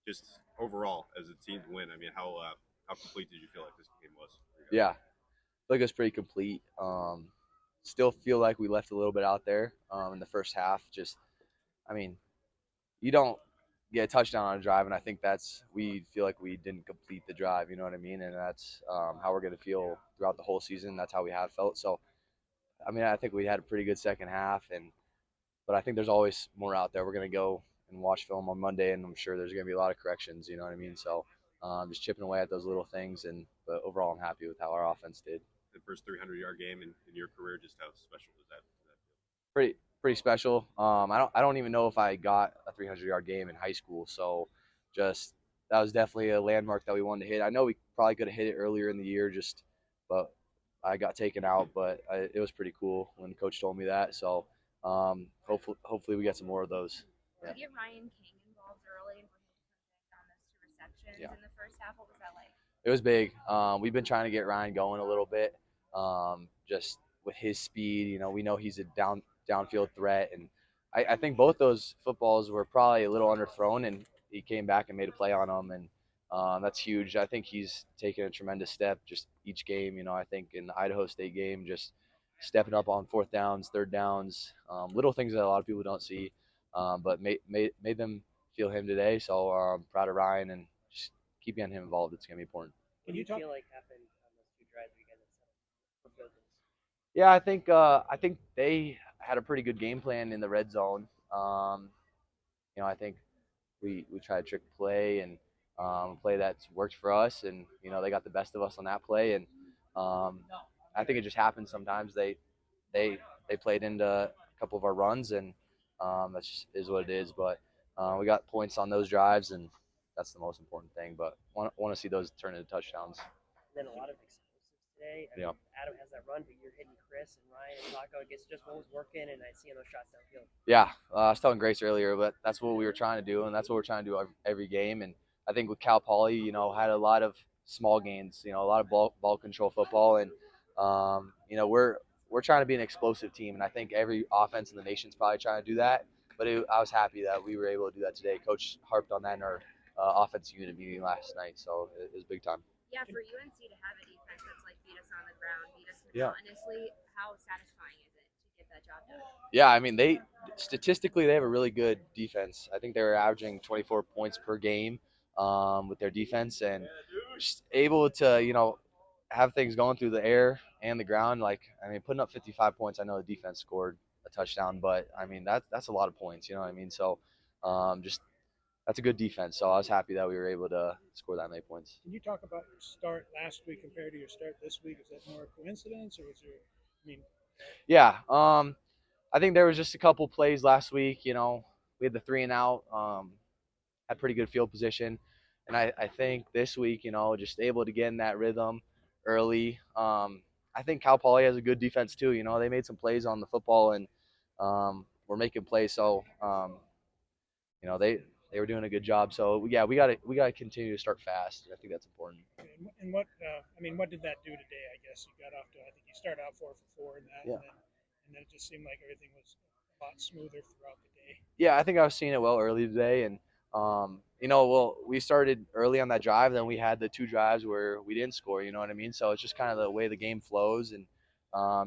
just overall as a team win. I mean, how complete did you feel like this game was? Yeah, I feel like it was pretty complete. Still feel like we left a little bit out there in the first half. Just, I mean, you don't get a touchdown on a drive, and I think we feel like we didn't complete the drive. You know what I mean? And that's how we're going to feel throughout the whole season. That's how we have felt. So, I mean, I think we had a pretty good second half, but I think there's always more out there. We're going to go and watch film on Monday, and I'm sure there's going to be a lot of corrections. You know what I mean? So, just chipping away at those little things, but overall, I'm happy with how our offense did. The first 300-yard game in your career, just how special does that feel? Pretty special. I don't even know if I got a 300-yard game in high school, so just that was definitely a landmark that we wanted to hit. I know we probably could have hit it earlier in the year, but I got taken out. But it was pretty cool when coach told me that. So hopefully we get some more of those. Yeah. Did you get Ryan King involved early for him to come down those two receptions Yeah. in the first half? What was that like? It was big. We've been trying to get Ryan going a little bit, just with his speed. We know he's a downfield threat, and I think both those footballs were probably a little underthrown, and he came back and made a play on them, and that's huge. I think he's taken a tremendous step just each game. I think in the Idaho State game, just stepping up on fourth downs, third downs, little things that a lot of people don't see, but made them feel him today. So proud of Ryan and just keep getting him involved. It's gonna be important. What do you feel like happened on those two drives weekend that fulfilled this? Yeah, I think they had a pretty good game plan in the red zone. I think we tried trick play and play that's worked for us, and they got the best of us on that play, and um, I think it just happens sometimes. They they played into a couple of our runs, and that just is what it is. But we got points on those drives, and that's the most important thing. But want to see those turn into touchdowns. And then a lot of explosives today. I mean, Adam has that run, but you're hitting Chris and Ryan and Taco. I guess just what was working, and I see those shots downfield. Yeah, I was telling Grace earlier, but that's what we were trying to do, and that's what we're trying to do every game. And I think with Cal Poly, had a lot of small gains, a lot of ball control football, and we're trying to be an explosive team, and I think every offense in the nation's probably trying to do that. But I was happy that we were able to do that today. Coach harped on that in our offensive unit meeting last night, so it was big time. Yeah, for UNC to have a defense that's like beat us on the ground, beat us Yeah. monotonously, how satisfying is it to get that job done? Yeah, I mean they statistically they have a really good defense. I think they were averaging 24 points per game with their defense, and just able to have things going through the air and the ground. Like, I mean, putting up 55 points. I know the defense scored a touchdown, but I mean that's a lot of points. You know what I mean? So just that's a good defense. So I was happy that we were able to score that many points. Can you talk about your start last week compared to your start this week? Is that more a coincidence, or is there? I mean, Yeah. I think there was just a couple plays last week. We had the 3 and out. Had pretty good field position, and I think this week, just able to get in that rhythm early. I think Cal Poly has a good defense too. They made some plays on the football, and we're making plays. So they were doing a good job. So yeah, we gotta continue to start fast. I think that's important. and what I mean, what did that do today? I guess you got off to. I think you started out 4 for 4 in that, Yeah. and then it just seemed like everything was a lot smoother throughout the day. Yeah, I think I was seeing it well early today, and well, we started early on that drive, then we had the two drives where we didn't score. You know what I mean? So it's just kind of the way the game flows, and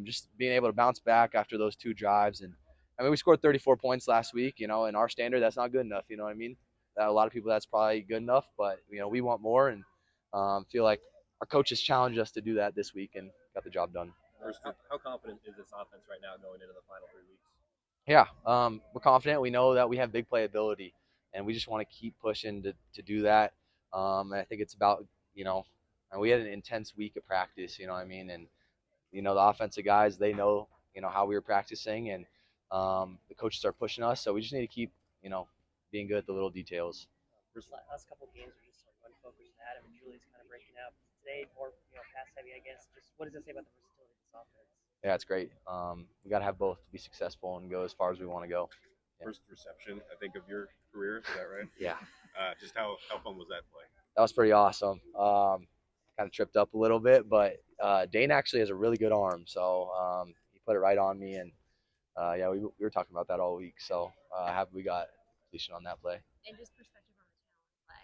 just being able to bounce back after those two drives. And I mean, we scored 34 points last week. In our standard, that's not good enough. You know what I mean? A lot of people, that's probably good enough, but we want more, and feel like our coaches challenged us to do that this week and got the job done. First, how confident is this offense right now going into the final 3 weeks? Yeah, we're confident. We know that we have big playability, and we just want to keep pushing to do that. And I think it's about, and we had an intense week of practice, you know what I mean? And, the offensive guys, they know, how we were practicing, and the coaches are pushing us. So we just need to keep, being good at the little details. Last couple of games were just run focused. Adam and Julie's kind of breaking out. Today, more pass heavy, I guess. Just what does it say about the versatility of this offense? Yeah, it's great. We got to have both to be successful and go as far as we want to go. Yeah. First reception, I think, of your career. Is that right? Yeah. Just how fun was that play? That was pretty awesome. Kind of tripped up a little bit, but Dane actually has a really good arm, so he put it right on me, and yeah, we were talking about that all week. So we got completion on that play. And just perspective on the talent play.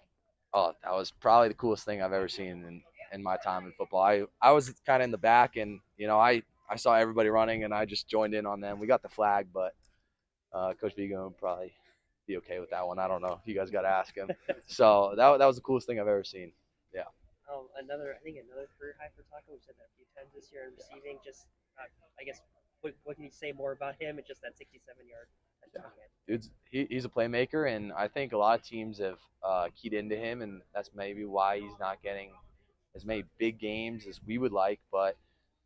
Oh, that was probably the coolest thing I've ever seen in my time in football. I was kind of in the back, and I saw everybody running, and I just joined in on them. We got the flag, but Coach Vigo would probably be okay with that one. I don't know. You guys got to ask him. So that was the coolest thing I've ever seen. Yeah. I think another career high for Taco. We've said that a few times this year in receiving. Just, I guess, what can you say more about him? It's just that 67-yard touchdown. He's a playmaker, and I think a lot of teams have keyed into him, and that's maybe why he's not getting as many big games as we would like. But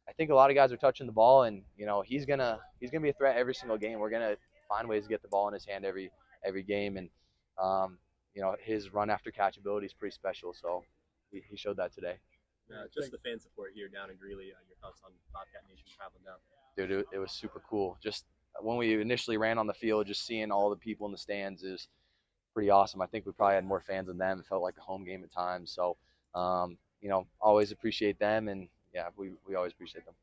I think a lot of guys are touching the ball, and he's gonna be a threat every single game. We're gonna find ways to get the ball in his hand every game, and his run after catch ability is pretty special. So he showed that today. Just the fan support here down in Greeley. Your thoughts on Bobcat Nation traveling down? Dude, it was super cool. Just when we initially ran on the field, just seeing all the people in the stands is pretty awesome. I think we probably had more fans than them. It felt like a home game at times. So, always appreciate them, and yeah, we always appreciate them.